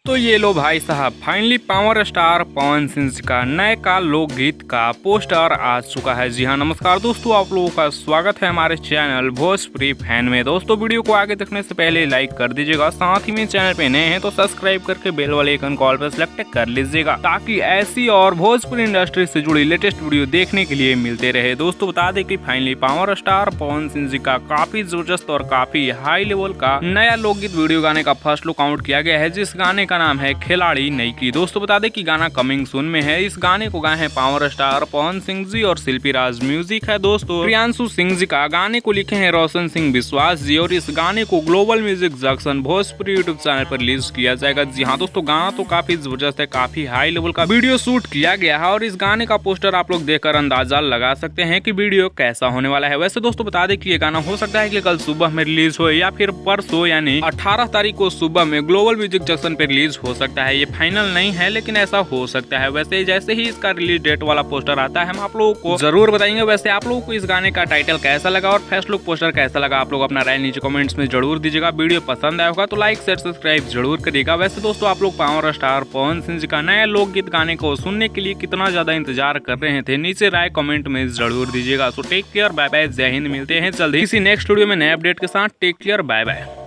तो ये लो भाई साहब, finally power star Pawan Singh का नए का लोकगीत का पोस्टर आ चुका है। जी हाँ, नमस्कार दोस्तों, आप लोगों का स्वागत है हमारे चैनल भोजपुरी फैन में। दोस्तों वीडियो को आगे देखने से पहले लाइक कर दीजिएगा, साथ ही में चैनल पे नए हैं तो सब्सक्राइब करके बेल वाले आइकन कॉल पर सिलेक्ट कर लीजिएगा, ताकि ऐसी और भोजपुरी इंडस्ट्री से जुड़ी लेटेस्ट वीडियो देखने के लिए मिलते रहे। दोस्तों बता दें कि finally power star Pawan Singh ji का काफी जबरदस्त और काफी हाई लेवल का नया लोकगीत वीडियो गाने का फर्स्ट लुक आउट किया गया है, जिस गाने का नाम है खिलाड़ी नहीं की। दोस्तों बता दें कि गाना कमिंग सून में है। इस गाने को गाए हैं पावर स्टार पवन सिंह जी और शिल्पी राज। म्यूजिक है दोस्तों प्रियांशु सिंह जी का। गाने को लिखे हैं रोशन सिंह विश्वास जी, और इस गाने को global music junction Bhojpuri YouTube channel पर रिलीज किया जाएगा। जी हाँ दोस्तों, गाना तो काफी जबरदस्त है, काफी हाई लेवल का वीडियो शूट किया गया है, और इस गाने का पोस्टर आप लोग देखकर अंदाजा लगा सकते हैं कि वीडियो कैसा होने वाला है। वैसे दोस्तों बता दें कि ये गाना हो सकता है कि कल सुबह में रिलीज हो या फिर परसों यानी 18 तारीख को सुबह में ग्लोबल म्यूजिक जंक्शन पर रिलीज हो सकता है। ये फाइनल नहीं है लेकिन ऐसा हो सकता है। वैसे जैसे ही इसका रिलीज डेट वाला पोस्टर आता है हम आप लोगों को जरूर बताएंगे। वैसे आप लोगों को इस गाने का टाइटल कैसा लगा और फर्स्ट लुक पोस्टर कैसा लगा, आप लोग अपना राय नीचे कमेंट्स में जरूर दीजिएगा। वीडियो पसंद आया होगा तो लाइक शेयर सब्सक्राइब जरूर करिएगा। वैसे दोस्तों आप लोग पावर स्टार पवन सिंह जी का नया लोकगीत गाने को सुनने के लिए कितना ज्यादा इंतजार कर रहे थे, नीचे राय कमेंट में जरूर दीजिएगा। So take care, bye bye, जय हिंद। मिलते हैं जल्दी किसी नेक्स्ट वीडियो में नए अपडेट के साथ। Take care, bye bye.